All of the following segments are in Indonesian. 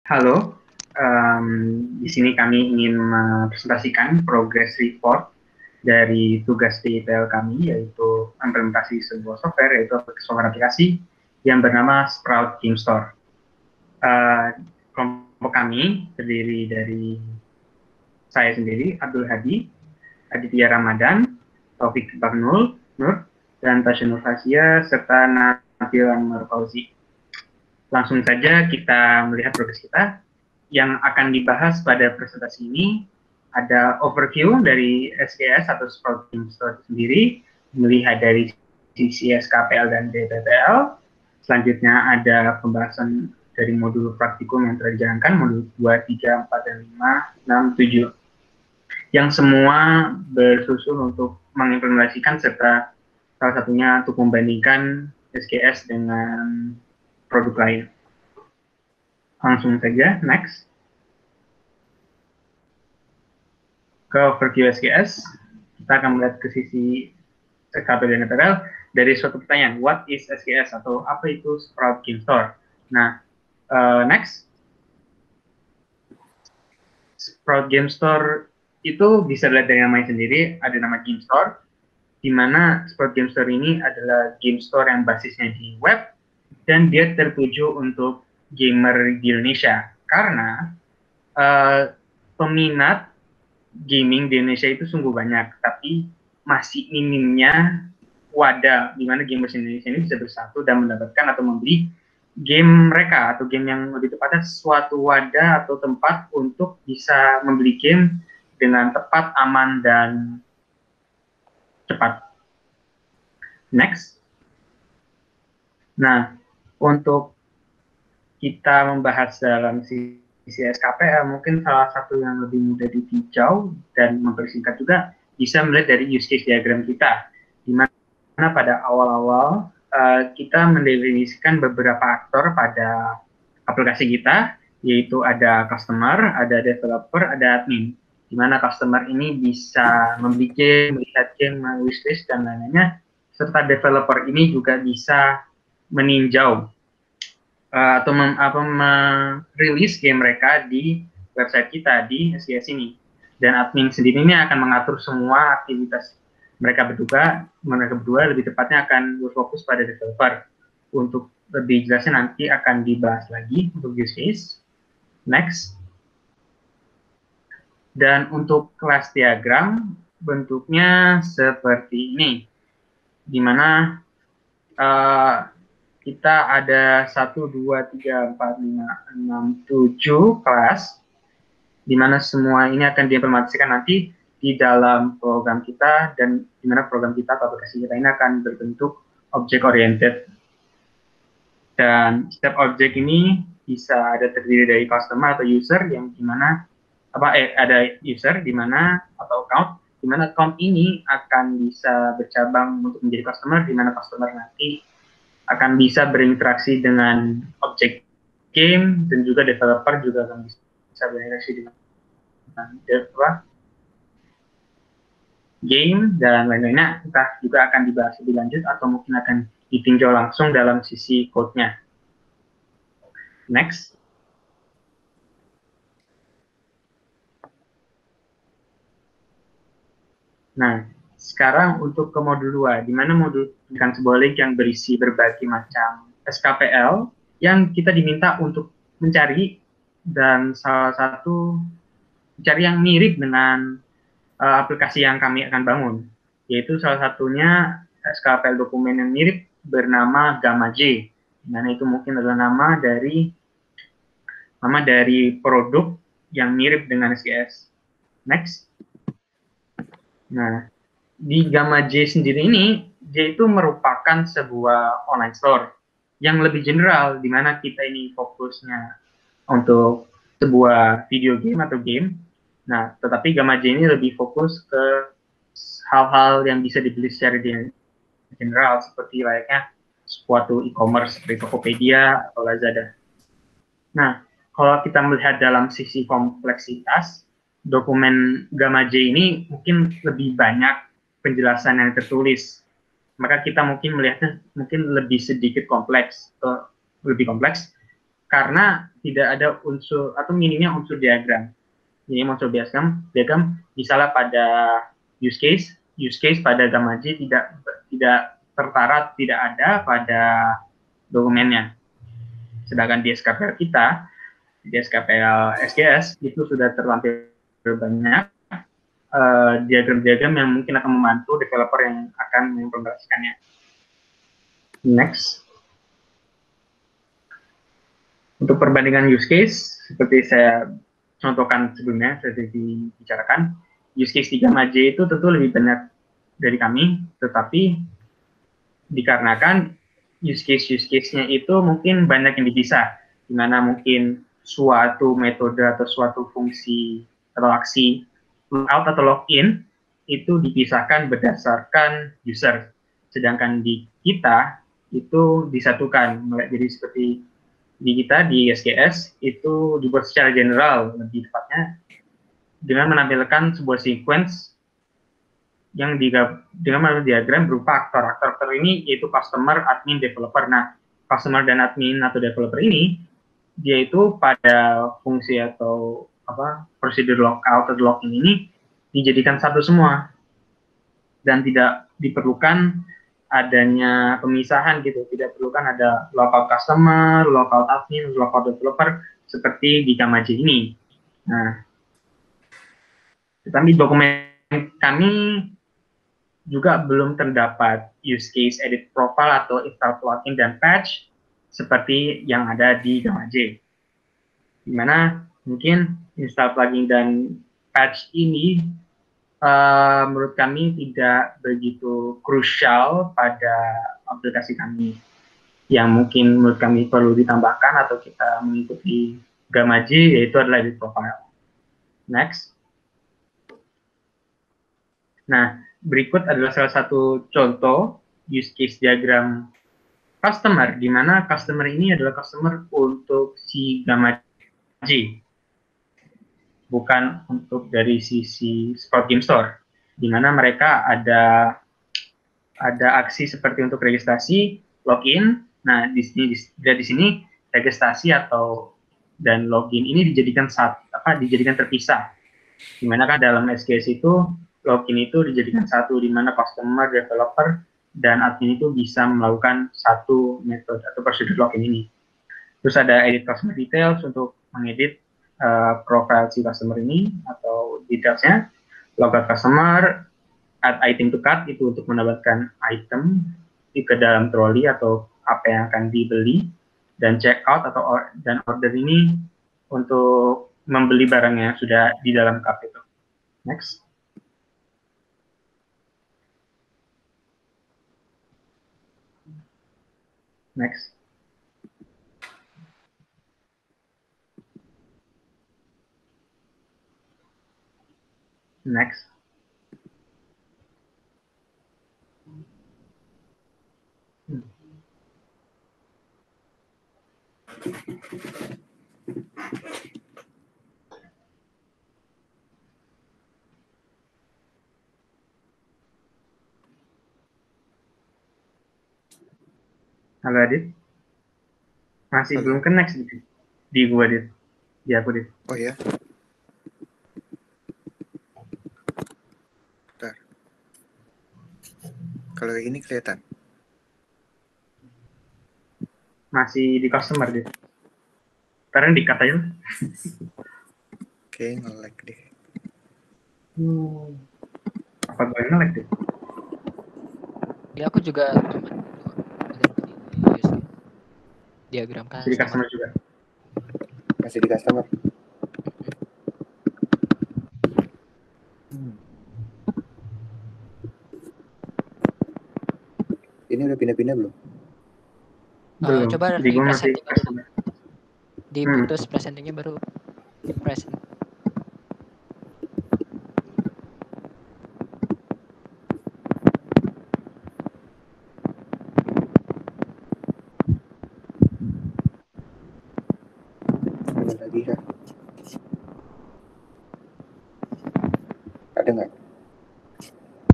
Halo, di sini kami ingin mempresentasikan progress report dari tugas DPL kami, yaitu implementasi sebuah software, yaitu software aplikasi yang bernama Sprout Game Store. Kelompok kami terdiri dari saya sendiri, Abdul Hadi, Aditya Ramadan, Taufik Bahnul, Nur, dan Tasya Nur Hasya, serta Nabil Anwar Fauzi. Langsung saja kita melihat progres kita. Yang akan dibahas pada presentasi ini ada overview dari SKS atau Sprout Game Store sendiri, melihat dari sisi SKPL dan DPPL. Selanjutnya ada pembahasan dari modul praktikum yang telah dijalankan, modul 2, 3, 4, dan 5, 6, 7. Yang semua bersusun untuk mengimplementasikan serta salah satunya untuk membandingkan SKS dengan produk lain. Langsung saja, next. Ke overview SKS, kita akan melihat ke sisi SKPL dan DPL dari suatu pertanyaan, what is SKS atau apa itu Sprout Game Store? Nah, next. Sprout Game Store itu bisa dilihat dari namanya sendiri, ada nama Game Store, di mana Sprout Game Store ini adalah game store yang basisnya di web, dan dia tertuju untuk gamer di Indonesia, karena peminat gaming di Indonesia itu sungguh banyak, tapi masih minimnya wadah di mana gamers Indonesia ini bisa bersatu dan mendapatkan atau membeli game mereka, atau game yang lebih tepatnya suatu wadah atau tempat untuk bisa membeli game dengan tepat, aman, dan cepat. Next. Nah, untuk kita membahas dalam sisi SKPL, mungkin salah satu yang lebih mudah ditinjau dan mempersingkat juga bisa melihat dari use case diagram kita, di mana pada awal-awal kita mendefinisikan beberapa aktor pada aplikasi kita, yaitu ada customer, ada developer, ada admin, di mana customer ini bisa membeli game, melihat game, wishlist, dan lain-lainnya, serta developer ini juga bisa meninjau atau merilis game mereka di website kita di SKS ini. Dan admin sendiri ini akan mengatur semua aktivitas mereka berdua lebih tepatnya akan berfokus pada developer. Untuk lebih jelasnya nanti akan dibahas lagi untuk use case. Next. Dan untuk kelas diagram bentuknya seperti ini, di mana kita ada 1, 2, 3, 4, 5, 6, 7 kelas, di mana semua ini akan diimplementasikan nanti di dalam program kita, dan di mana program kita atau aplikasi kita ini akan berbentuk object oriented. Dan setiap objek ini bisa ada terdiri dari customer atau user, yang dimana ada user di mana atau account, di mana account ini akan bisa bercabang untuk menjadi customer, di mana customer nanti akan bisa berinteraksi dengan objek game, dan juga developer juga akan bisa berinteraksi dengan game dan lain-lainnya. Entah juga akan dibahas lebih lanjut atau mungkin akan ditinjau langsung dalam sisi code-nya. Next. Nah, sekarang untuk ke modul 2, di mana modul pendidikan simbolik yang berisi berbagai macam SKPL yang kita diminta untuk mencari, dan salah satu mencari yang mirip dengan aplikasi yang kami akan bangun, yaitu salah satunya SKPL dokumen yang mirip bernama Gamma J, dimana itu mungkin adalah nama dari produk yang mirip dengan SKS. Next. Nah, di Gamma J sendiri ini, J itu merupakan sebuah online store yang lebih general, di mana kita ini fokusnya untuk sebuah video game atau game. Nah, tetapi Gamma J ini lebih fokus ke hal-hal yang bisa dibeli secara general, seperti layaknya suatu e-commerce seperti Tokopedia atau Lazada. Nah, kalau kita melihat dalam sisi kompleksitas, dokumen Gamma J ini mungkin lebih banyak penjelasan yang tertulis. Maka kita mungkin melihatnya mungkin lebih sedikit kompleks, atau lebih kompleks. karena tidak ada unsur atau minimnya unsur diagram. Ini unsur diagram misalnya pada use case pada gamma J tidak tertara, tidak ada pada dokumennya. Sedangkan di SKPL kita, di SKPL SGS itu sudah terlampir banyak diagram-diagram yang mungkin akan membantu developer yang akan mengimplementasikannya. Next. Untuk perbandingan use case, seperti saya contohkan sebelumnya, saya dibicarakan, use case di Gamma J itu tentu lebih banyak dari kami, tetapi dikarenakan use case-nya itu mungkin banyak yang dipisah, di mana mungkin suatu metode atau suatu fungsi atau aksi logout atau login itu dipisahkan berdasarkan user, sedangkan di kita itu disatukan. Jadi seperti di kita di SGS itu dibuat secara general, lebih tepatnya dengan menampilkan sebuah sequence yang dengan diagram berupa aktor ini yaitu customer, admin, developer. Nah, customer dan admin atau developer ini dia itu pada fungsi atau prosedur logout atau login ini dijadikan satu semua dan tidak diperlukan adanya pemisahan gitu, tidak perlukan ada logout customer, logout admin, logout developer seperti di Gamma J ini. Nah, tetapi dokumen kami juga belum terdapat use case edit profile atau install plugin dan patch seperti yang ada di Gamma J. Di mana mungkin install plugin dan patch ini menurut kami tidak begitu krusial pada aplikasi kami. Yang mungkin menurut kami perlu ditambahkan atau kita mengikuti Gamma J yaitu adalah edit profile. Next. Nah, berikut adalah salah satu contoh use case diagram customer, di mana customer ini adalah customer untuk si Gamma J, bukan untuk dari sisi Sprout Game Store, di mana mereka ada aksi seperti untuk registrasi, login. Nah, di sini registrasi dan login ini dijadikan terpisah. Di mana kan dalam SGS itu login itu dijadikan satu, di mana customer, developer, dan admin itu bisa melakukan satu metode atau prosedur login ini. Terus ada edit customer details untuk mengedit profile si customer ini atau detailsnya, logout customer, add item to cart itu untuk menambahkan item ke dalam troli atau apa yang akan dibeli, dan checkout dan order ini untuk membeli barang yang sudah di dalam cart itu. Next. Next. Next. Halo Adit. Masih belum connect di gua, Dit. Di aku, Dit. Oh ya. Bentar. Kalau ini kelihatan. Masih di customer, Dit. Karena di-cut aja. Oke, nge-lag deh. Apa gue nge-lag, Dit? Ya, aku juga diagram Masih di customer juga. Masih di customer. Ini udah pindah-pindah belum? Belum. Coba Jadi gue masih presenting customer. diputus presentingnya baru present. Lagi kah? Ada nggak?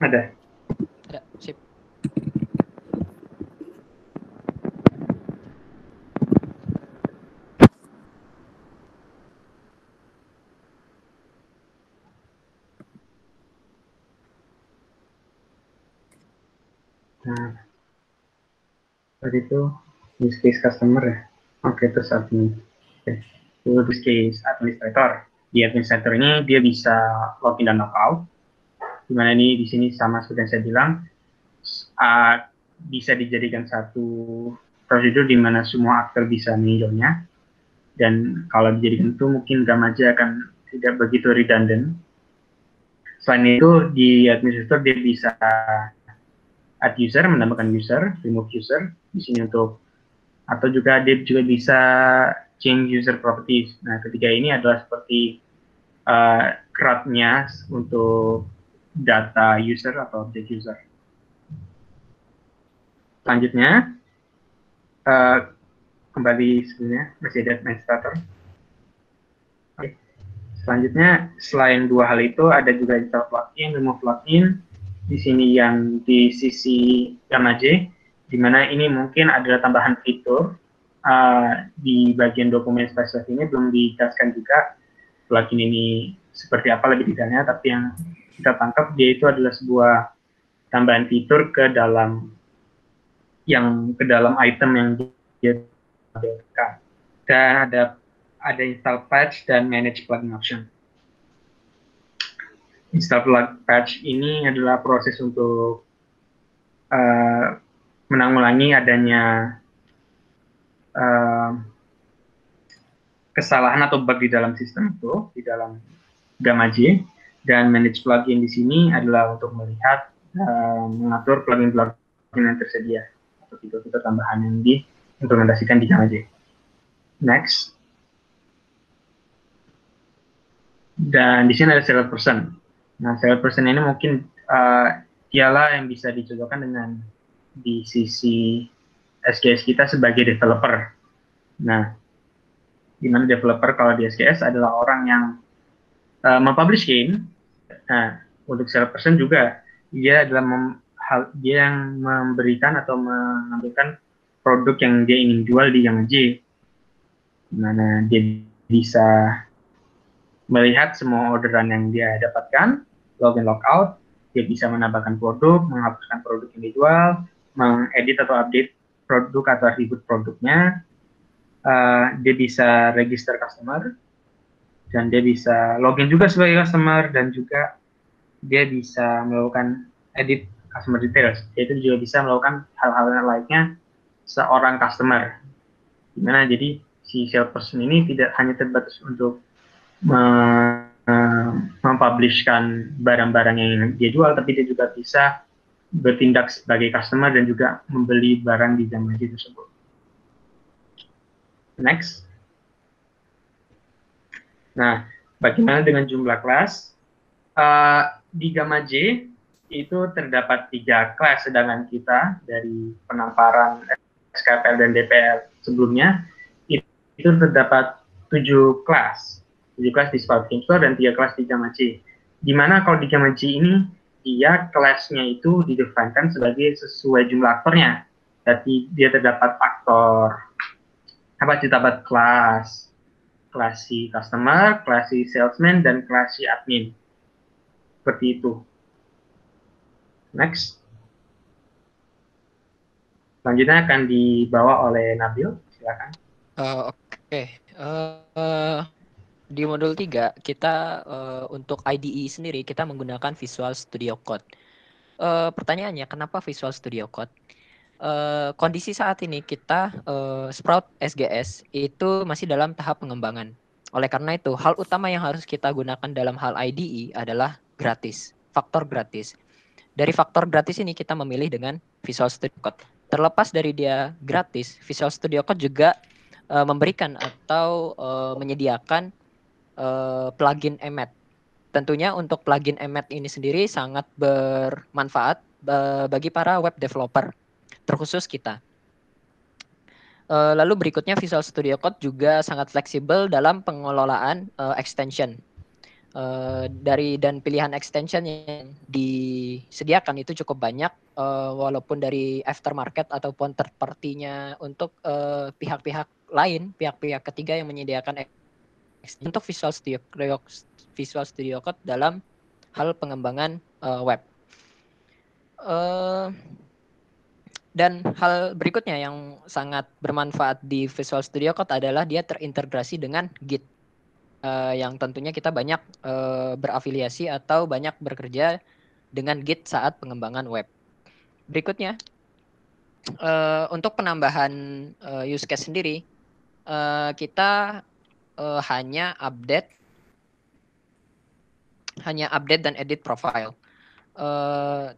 Ada. Ada, sip. Nah, tadi itu use case customer ya. Oke, terus admin. Oke, itu use case administrator. Di administrator ini dia bisa login dan logout. Dimana ini di sini sama seperti yang saya bilang, uh, bisa dijadikan satu prosedur di mana semua aktor bisa meninjaunya. Dan kalau dijadikan itu mungkin Gamaja akan tidak begitu redundant. Selain itu di administrator dia bisa add user, menambahkan user, remove user di sini untuk, atau juga dia juga bisa change user properties. Nah, ketiga ini adalah seperti CRUD-nya untuk data user atau object user. Selanjutnya, kembali sebenarnya masih ada administrator. Oke. Selanjutnya, selain dua hal itu, ada juga install plugin, remove plugin. Di sini yang di sisi Gamaje, di mana ini mungkin adalah tambahan fitur. Di bagian dokumen spesial ini belum dijelaskan juga plugin ini seperti apa lebih detailnya, tapi yang kita tangkap dia itu adalah sebuah tambahan fitur ke dalam item yang dia tampilkan. Dan ada install patch dan manage plugin option. Install plugin patch ini adalah proses untuk menanggulangi adanya kesalahan atau bug di dalam sistem itu, di dalam Gamaje. Dan manage plugin di sini adalah untuk melihat mengatur plugin-plugin yang tersedia atau fitur-fitur tambahan yang diimplementasikan di Gamaje. Next. Dan di sini ada salesperson. Nah, salesperson ini mungkin dialah yang bisa dicocokkan dengan di sisi SKS kita sebagai developer. Nah, di mana developer kalau di SKS adalah orang yang mempublish game. Nah, untuk salesperson juga dia adalah dia yang memberikan atau mengambilkan produk yang dia ingin jual di Gamaje. Di mana dia bisa melihat semua orderan yang dia dapatkan, login logout, dia bisa menambahkan produk, menghapuskan produk yang dijual, mengedit atau update produk atau atribut produknya, dia bisa register customer, dan dia bisa login juga sebagai customer, dan juga dia bisa melakukan edit customer details. Dia itu juga bisa melakukan hal-hal lainnya seorang customer. Dimana jadi si salesperson ini tidak hanya terbatas untuk mempublishkan barang-barang yang dia jual, tapi dia juga bisa bertindak sebagai customer dan juga membeli barang di Gamaje tersebut. Next. Nah, bagaimana dengan jumlah kelas? Di Gamaje itu terdapat 3 kelas, sedangkan kita dari penamparan SKPL dan DPL sebelumnya itu terdapat 7 kelas. 7 kelas di Spark Game Store dan 3 kelas di Gamaje. Dimana kalau di Gamaje ini, dia kelasnya itu didefinkan sebagai sesuai jumlah aktornya. Jadi dia terdapat aktor, terdapat kelas si customer, kelas si salesman, dan kelas si admin. Seperti itu. Next. Selanjutnya akan dibawa oleh Nabil. Silakan. Oke. Di modul 3 kita untuk IDE sendiri kita menggunakan Visual Studio Code. Pertanyaannya kenapa Visual Studio Code? Kondisi saat ini kita Sprout SGS itu masih dalam tahap pengembangan. Oleh karena itu, hal utama yang harus kita gunakan dalam hal IDE adalah gratis, faktor gratis. Dari faktor gratis ini kita memilih dengan Visual Studio Code. Terlepas dari dia gratis, Visual Studio Code juga memberikan atau menyediakan plugin Emmet. Tentunya untuk plugin Emmet ini sendiri sangat bermanfaat bagi para web developer, terkhusus kita. Lalu berikutnya Visual Studio Code juga sangat fleksibel dalam pengelolaan extension. Dan pilihan extension yang disediakan itu cukup banyak, walaupun dari aftermarket ataupun third party-nya untuk pihak-pihak lain, pihak-pihak ketiga yang menyediakan untuk Visual Studio Code dalam hal pengembangan web. Dan hal berikutnya yang sangat bermanfaat di Visual Studio Code adalah dia terintegrasi dengan Git, yang tentunya kita banyak berafiliasi atau banyak bekerja dengan Git saat pengembangan web. Berikutnya, untuk penambahan use case sendiri, kita hanya update dan edit profile.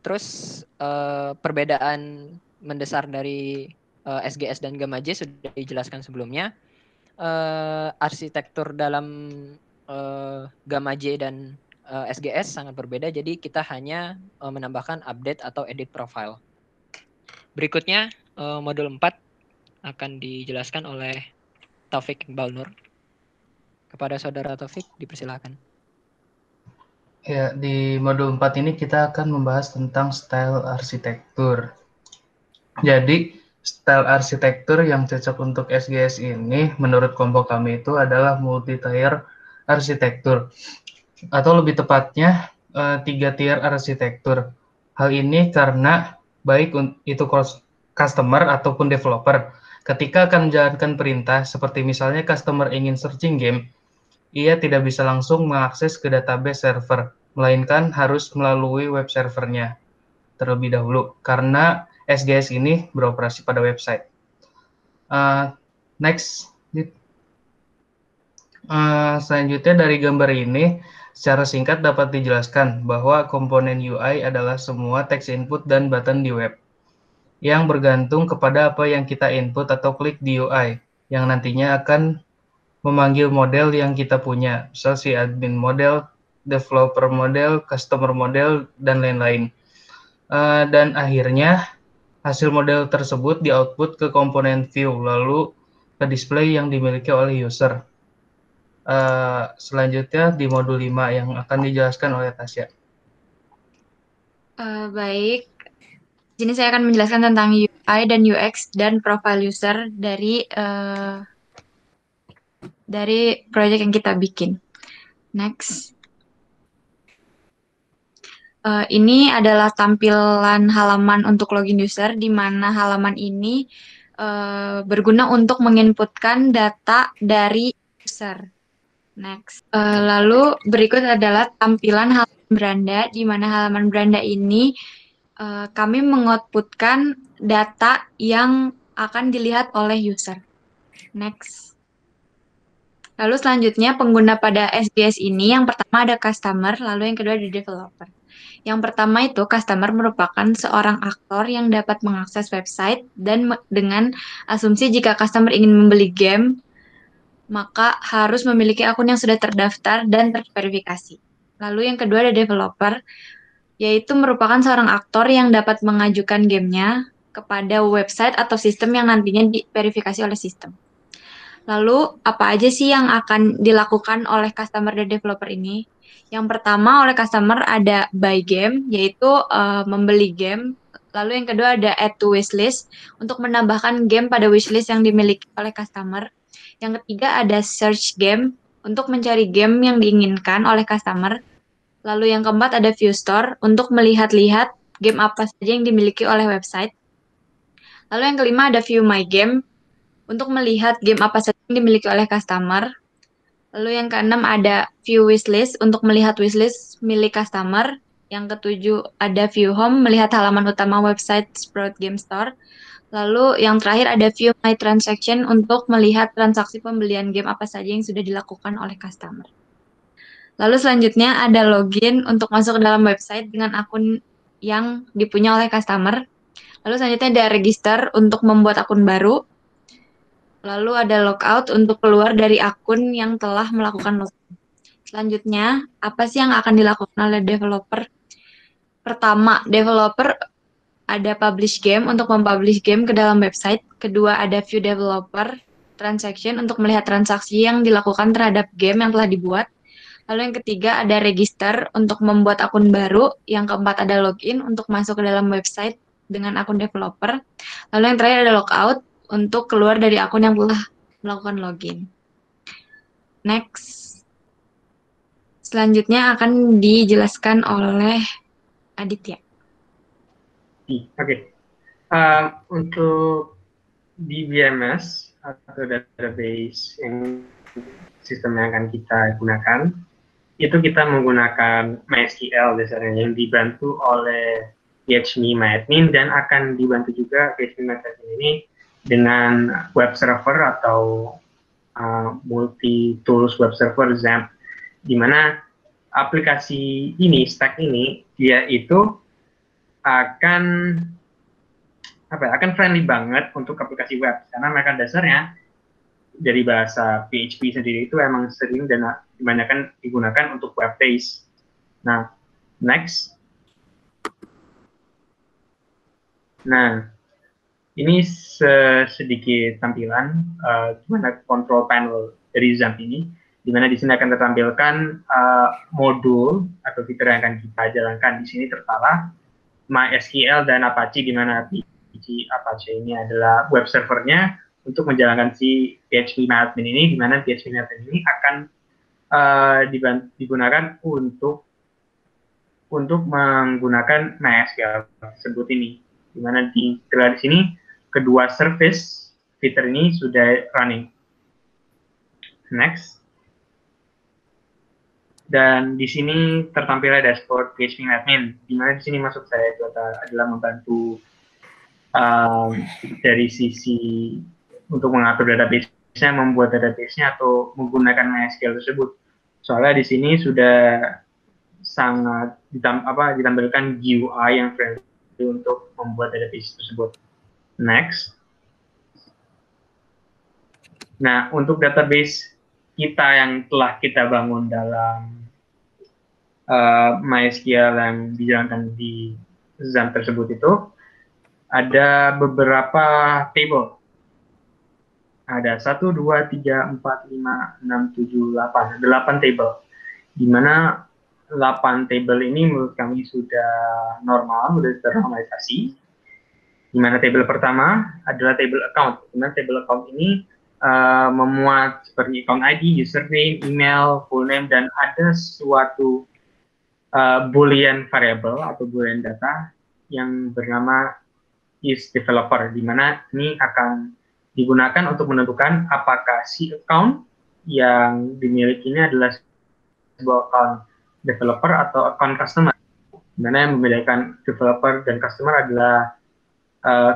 Terus perbedaan mendasar dari SGS dan Gamaje sudah dijelaskan sebelumnya. Arsitektur dalam Gamaje dan SGS sangat berbeda, jadi kita hanya menambahkan update atau edit profile. Berikutnya modul 4 akan dijelaskan oleh Taufik Iqbal Nur. Kepada saudara Taufik, dipersilakan. Ya, di modul 4 ini kita akan membahas tentang style arsitektur. Jadi, style arsitektur yang cocok untuk SGS ini menurut kelompok kami itu adalah multi-tier arsitektur. Atau lebih tepatnya 3 tier arsitektur. Hal ini karena baik itu customer ataupun developer, ketika akan menjalankan perintah seperti misalnya customer ingin searching game, ia tidak bisa langsung mengakses ke database server, melainkan harus melalui web servernya terlebih dahulu, karena SGS ini beroperasi pada website. Next. Selanjutnya dari gambar ini, secara singkat dapat dijelaskan bahwa komponen UI adalah semua teks input dan button di web, yang bergantung kepada apa yang kita input atau klik di UI, yang nantinya akan memanggil model yang kita punya, misal si admin model, developer model, customer model, dan lain-lain. Dan akhirnya hasil model tersebut di-output ke komponen view, lalu ke display yang dimiliki oleh user. Selanjutnya di modul 5 yang akan dijelaskan oleh Tasya. Baik, di sini saya akan menjelaskan tentang UI dan UX dan profile user dari proyek yang kita bikin. Next. Ini adalah tampilan halaman untuk login user, di mana halaman ini berguna untuk menginputkan data dari user. Next. Lalu berikut adalah tampilan halaman beranda, di mana halaman beranda ini kami mengoutputkan data yang akan dilihat oleh user. Next. Lalu selanjutnya pengguna pada SGS ini, yang pertama ada customer, lalu yang kedua ada developer. Yang pertama itu customer merupakan seorang aktor yang dapat mengakses website dan dengan asumsi jika customer ingin membeli game, maka harus memiliki akun yang sudah terdaftar dan terverifikasi. Lalu yang kedua ada developer, yaitu merupakan seorang aktor yang dapat mengajukan gamenya kepada website atau sistem yang nantinya diverifikasi oleh sistem. Lalu, apa aja sih yang akan dilakukan oleh customer dan developer ini? Yang pertama, oleh customer ada buy game, yaitu membeli game. Lalu yang kedua ada add to wishlist, untuk menambahkan game pada wishlist yang dimiliki oleh customer. Yang ketiga ada search game, untuk mencari game yang diinginkan oleh customer. Lalu yang keempat ada view store, untuk melihat-lihat game apa saja yang dimiliki oleh website. Lalu yang kelima ada view my game, untuk melihat game apa saja yang dimiliki oleh customer. Lalu yang keenam ada view wishlist, untuk melihat wishlist milik customer. Yang ketujuh ada view home, melihat halaman utama website Sprout Game Store. Lalu yang terakhir ada view my transaction, untuk melihat transaksi pembelian game apa saja yang sudah dilakukan oleh customer. Lalu selanjutnya ada login, untuk masuk ke dalam website dengan akun yang dipunya oleh customer. Lalu selanjutnya ada register, untuk membuat akun baru. Lalu ada logout, untuk keluar dari akun yang telah melakukan login. Selanjutnya, apa sih yang akan dilakukan oleh developer? Pertama, developer ada publish game, untuk mempublish game ke dalam website. Kedua, ada view developer transaction, untuk melihat transaksi yang dilakukan terhadap game yang telah dibuat. Lalu yang ketiga ada register, untuk membuat akun baru. Yang keempat ada login, untuk masuk ke dalam website dengan akun developer. Lalu yang terakhir ada logout, untuk keluar dari akun yang telah melakukan login. Next. Selanjutnya akan dijelaskan oleh Aditya. Oke. Untuk DBMS atau database yang sistem yang akan kita gunakan, itu kita menggunakan MySQL dasarnya yang dibantu oleh PHP-MyAdmin dan akan dibantu juga PHP-MyAdmin ini dengan web server atau multi-tools web server XAMPP, di mana aplikasi ini, stack ini, dia itu akan friendly banget untuk aplikasi web, karena mereka dasarnya dari bahasa PHP sendiri itu emang sering dan kebanyakan digunakan untuk web base. Nah, next. Nah, ini sedikit tampilan gimana control panel dari XAMPP ini, di mana di sini akan tertampilkan modul atau fitur yang akan kita jalankan. Di sini tertera MySQL dan Apache, di mana Apache ini adalah web servernya untuk menjalankan si PHP-MyAdmin ini, di mana PHP-MyAdmin ini akan digunakan untuk menggunakan MySQL tersebut ini, di mana di sini kedua service fitur ini sudah running. Next. Dan di sini tertampilnya dashboard PHP-MyAdmin, di mana di sini maksud saya itu adalah membantu dari sisi untuk mengatur database-nya, membuat database-nya atau menggunakan MySQL tersebut. Soalnya di sini sudah sangat ditampilkan GUI yang friendly untuk membuat database tersebut. Next. Nah, untuk database kita yang telah kita bangun dalam MySQL yang dijalankan di XAMPP tersebut itu, ada beberapa table. Ada 1, 2, 3, 4, 5, 6, 7, 8. 8 table. Di mana 8 table ini menurut kami sudah normal, sudah ternormalisasi. Di mana table pertama adalah table account. Di mana table account ini memuat seperti account ID, username, email, full name, dan ada suatu boolean variable atau boolean data yang bernama isDeveloper, di mana ini akan digunakan untuk menentukan apakah si account yang dimiliki ini adalah sebuah account developer atau account customer. Di mana yang membedakan developer dan customer adalah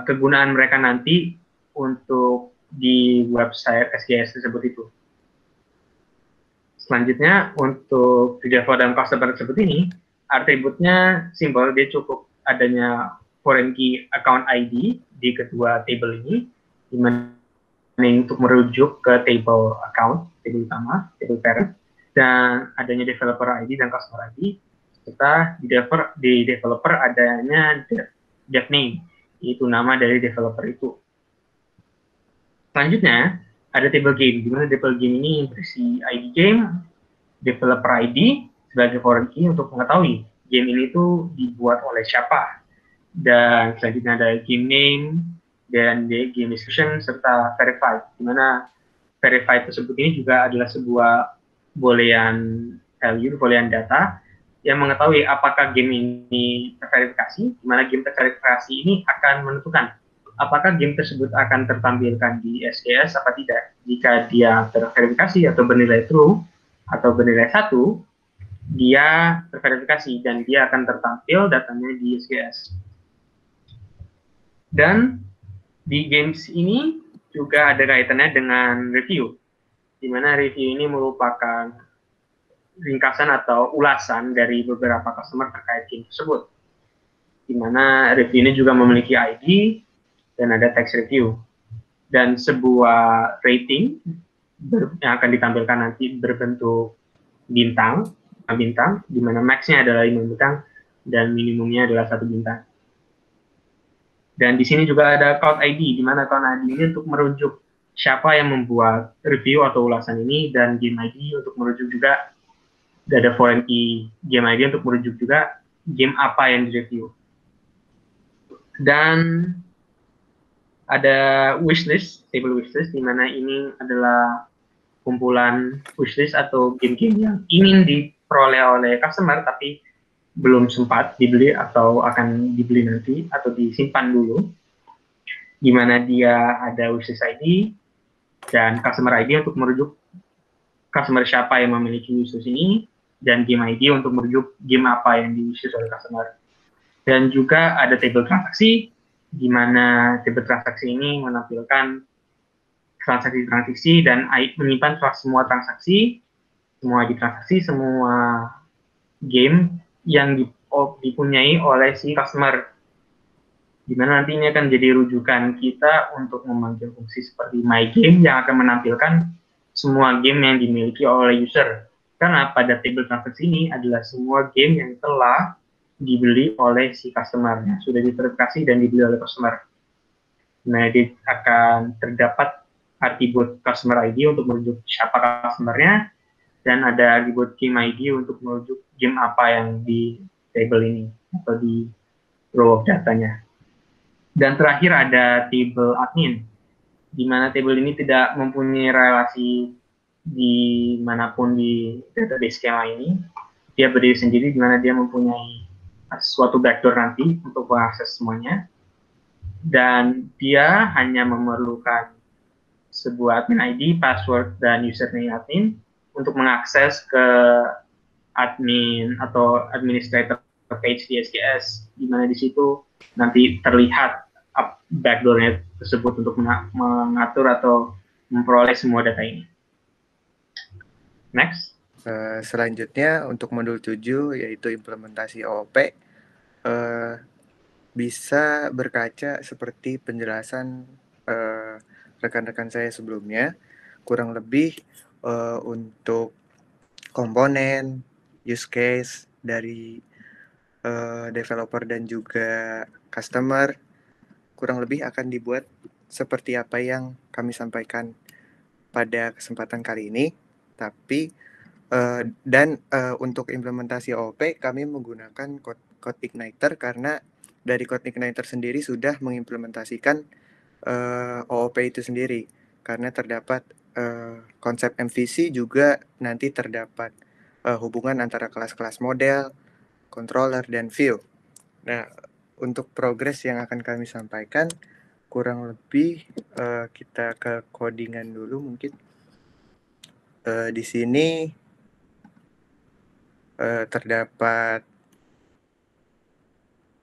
kegunaan mereka nanti untuk di website SGS tersebut itu. Selanjutnya, untuk developer dan customer tersebut ini, atributnya simpel, dia cukup adanya foreign key account ID di kedua table ini, di mana untuk merujuk ke table account, table utama, table parent, dan adanya developer ID dan customer ID, serta di developer adanya dev name, yaitu nama dari developer itu. Selanjutnya, ada table game, di mana table game ini berisi ID game, developer ID sebagai foreign key untuk mengetahui game ini tuh dibuat oleh siapa. Dan selanjutnya ada game name dan game description serta verified, di mana verified tersebut ini juga adalah sebuah boolean value, boolean data yang mengetahui apakah game ini terverifikasi, di mana game terverifikasi ini akan menentukan apakah game tersebut akan tertampilkan di SGS apa tidak. Jika dia terverifikasi atau bernilai true atau bernilai 1, dia terverifikasi dan dia akan tertampil datanya di SGS. Dan di games ini juga ada kaitannya dengan review, di mana review ini merupakan ringkasan atau ulasan dari beberapa customer terkait game tersebut, di mana review ini juga memiliki ID dan ada text review, dan sebuah rating yang akan ditampilkan nanti berbentuk bintang, di mana max-nya adalah 5 bintang dan minimumnya adalah 1 bintang. Dan di sini juga ada account ID, di mana account ID ini untuk merujuk siapa yang membuat review atau ulasan ini, dan game ID untuk merujuk juga, ada foreign key game ID untuk merujuk juga game apa yang direview. Dan ada wishlist, table wishlist, di mana ini adalah kumpulan wishlist atau game-game yang ingin diperoleh oleh customer tapi belum sempat dibeli atau akan dibeli nanti atau disimpan dulu. di mana dia ada wishlist ID dan customer ID untuk merujuk customer siapa yang memiliki wishlist ini, dan game ID untuk merujuk game apa yang di-wishlist oleh customer. Dan juga ada table transaksi, di mana table transaksi ini menampilkan transaksi-transaksi dan menyimpan semua transaksi, semua ID transaksi, semua game yang dipunyai oleh si customer, di mana nanti ini akan jadi rujukan kita untuk memanggil fungsi seperti my game yang akan menampilkan semua game yang dimiliki oleh user. Karena pada table transaksi ini adalah semua game yang telah dibeli oleh si customer, yang sudah diverifikasi dan dibeli oleh customer. Nah, dia akan terdapat atribut customer ID untuk merujuk siapa customernya, dan ada atribut game ID untuk merujuk game apa yang di table ini atau di row of datanya. Dan terakhir ada table admin, di mana table ini tidak mempunyai relasi dimanapun di database skema ini. Dia berdiri sendiri, di mana dia mempunyai suatu backdoor nanti untuk mengakses semuanya. Dan dia hanya memerlukan sebuah admin ID, password, dan username admin untuk mengakses ke admin atau administrator page di SGS, di mana di situ nanti terlihat backdoor-nya tersebut untuk mengatur atau memperoleh semua data ini. Next. Selanjutnya untuk modul 7 yaitu implementasi OOP, bisa berkaca seperti penjelasan rekan-rekan saya sebelumnya, kurang lebih untuk komponen, use case dari developer dan juga customer kurang lebih akan dibuat seperti apa yang kami sampaikan pada kesempatan kali ini. Tapi untuk implementasi OOP kami menggunakan Code Igniter karena dari Code Igniter sendiri sudah mengimplementasikan OOP itu sendiri, karena terdapat konsep MVC, juga nanti terdapat hubungan antara kelas-kelas model, controller, dan view. Nah, untuk progres yang akan kami sampaikan kurang lebih kita ke codingan dulu mungkin. Di sini terdapat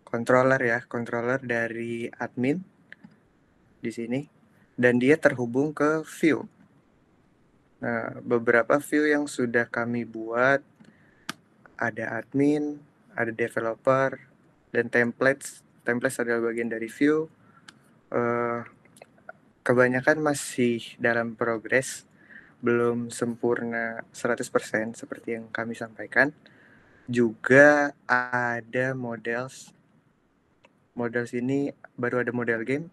controller dari admin di sini, dan dia terhubung ke view. Nah, beberapa view yang sudah kami buat ada admin, ada developer, dan templates. Templates adalah bagian dari view. Kebanyakan masih dalam progres, belum sempurna 100% seperti yang kami sampaikan. Juga ada models ini baru ada model game,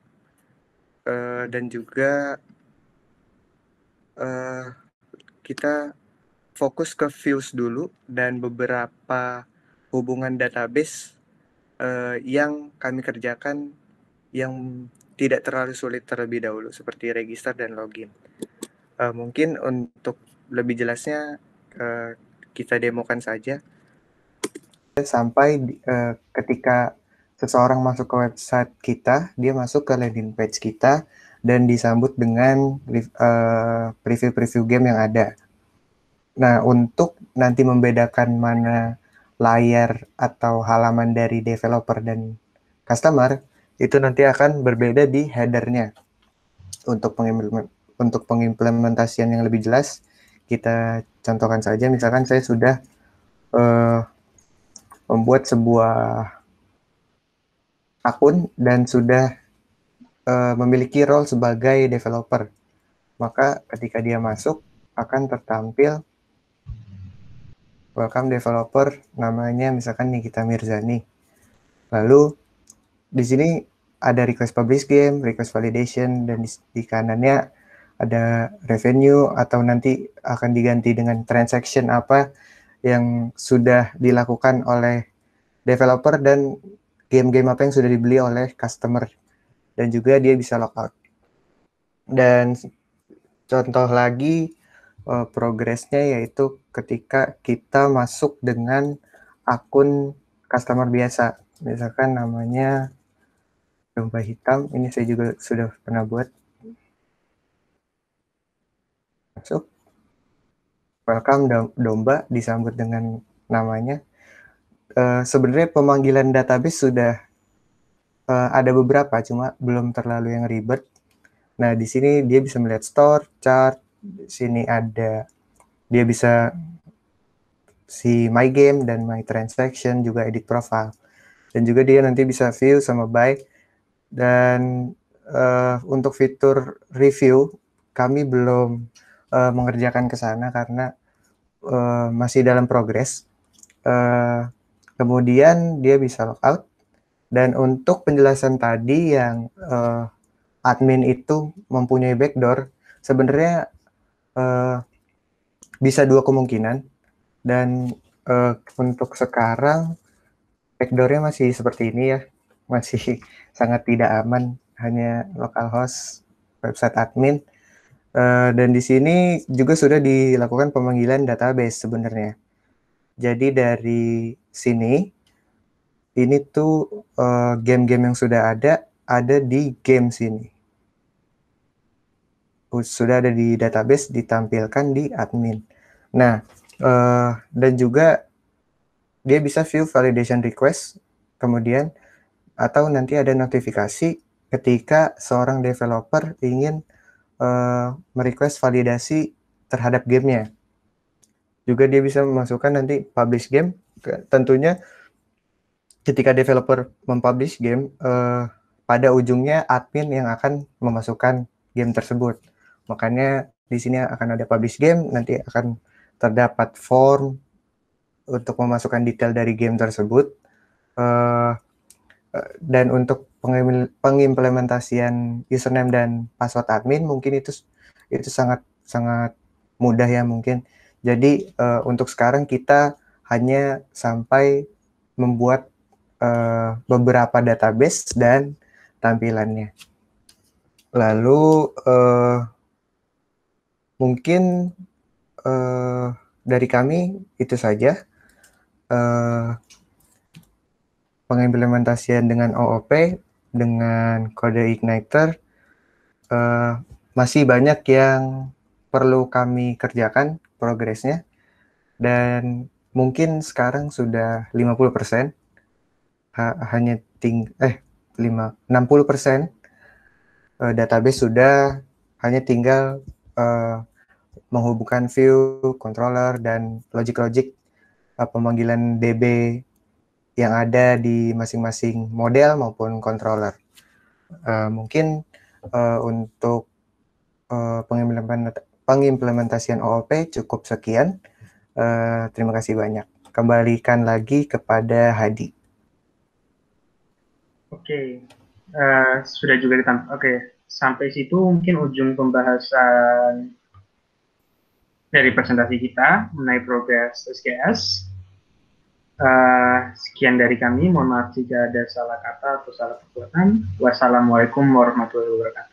dan juga kita fokus ke views dulu dan beberapa hubungan database yang kami kerjakan yang tidak terlalu sulit terlebih dahulu, seperti register dan login. Mungkin untuk lebih jelasnya kita demokan saja. Sampai ketika seseorang masuk ke website kita, dia masuk ke landing page kita dan disambut dengan preview game yang ada. Nah, untuk nanti membedakan mana layar atau halaman dari developer dan customer, itu nanti akan berbeda di headernya. Untuk pengimplementasian yang lebih jelas, kita contohkan saja. Misalkan saya sudah membuat sebuah akun dan sudah memiliki role sebagai developer, maka ketika dia masuk akan tertampil welcome developer, namanya misalkan Nikita Mirzani. Lalu di sini ada request publish game, request validation, dan di kanannya ada revenue atau nanti akan diganti dengan transaction apa yang sudah dilakukan oleh developer dan game-game apa yang sudah dibeli oleh customer, dan juga dia bisa logout. Dan contoh lagi progresnya yaitu ketika kita masuk dengan akun customer biasa, misalkan namanya domba hitam, ini saya juga sudah pernah buat. Masuk. Welcome domba, disambut dengan namanya. Sebenarnya pemanggilan database sudah ada beberapa, cuma belum terlalu yang ribet. Nah, di sini dia bisa melihat store, chart, di sini ada, dia bisa si my game dan my transaction, juga edit profile. Dan juga dia nanti bisa view sama buy. Dan untuk fitur review, kami belum mengerjakan ke sana karena masih dalam progres. Kemudian dia bisa logout. Dan untuk penjelasan tadi yang admin itu mempunyai backdoor, sebenarnya bisa dua kemungkinan. Dan untuk sekarang backdoor-nya masih seperti ini ya, masih sangat tidak aman, hanya localhost website admin. Dan di sini juga sudah dilakukan pemanggilan database sebenarnya. Jadi dari sini, ini tuh game-game yang sudah ada di game sini. Sudah ada di database, ditampilkan di admin. Nah, dan juga dia bisa view validation request, kemudian atau nanti ada notifikasi ketika seorang developer ingin merequest validasi terhadap gamenya. Juga dia bisa memasukkan nanti publish game. Tentunya ketika developer mempublish game, pada ujungnya admin yang akan memasukkan game tersebut. Makanya di sini akan ada publish game, nanti akan terdapat form untuk memasukkan detail dari game tersebut. Dan untuk pengimplementasian username dan password admin mungkin itu sangat mudah ya mungkin. Jadi untuk sekarang kita hanya sampai membuat beberapa database dan tampilannya. Lalu mungkin dari kami itu saja. Pengimplementasian dengan OOP, dengan kode igniter, masih banyak yang perlu kami kerjakan progresnya, dan mungkin sekarang sudah 50%, hanya 60% database sudah, hanya tinggal menghubungkan view, controller, dan logic-logic pemanggilan DB yang ada di masing-masing model maupun controller. Mungkin untuk pengimplementasian OOP cukup sekian. Terima kasih banyak. Kembalikan lagi kepada Hadi. Oke, sudah juga Oke, sampai situ mungkin ujung pembahasan dari presentasi kita mengenai progres SKS. Sekian dari kami, mohon maaf jika ada salah kata atau salah perbuatan. Wassalamualaikum warahmatullahi wabarakatuh.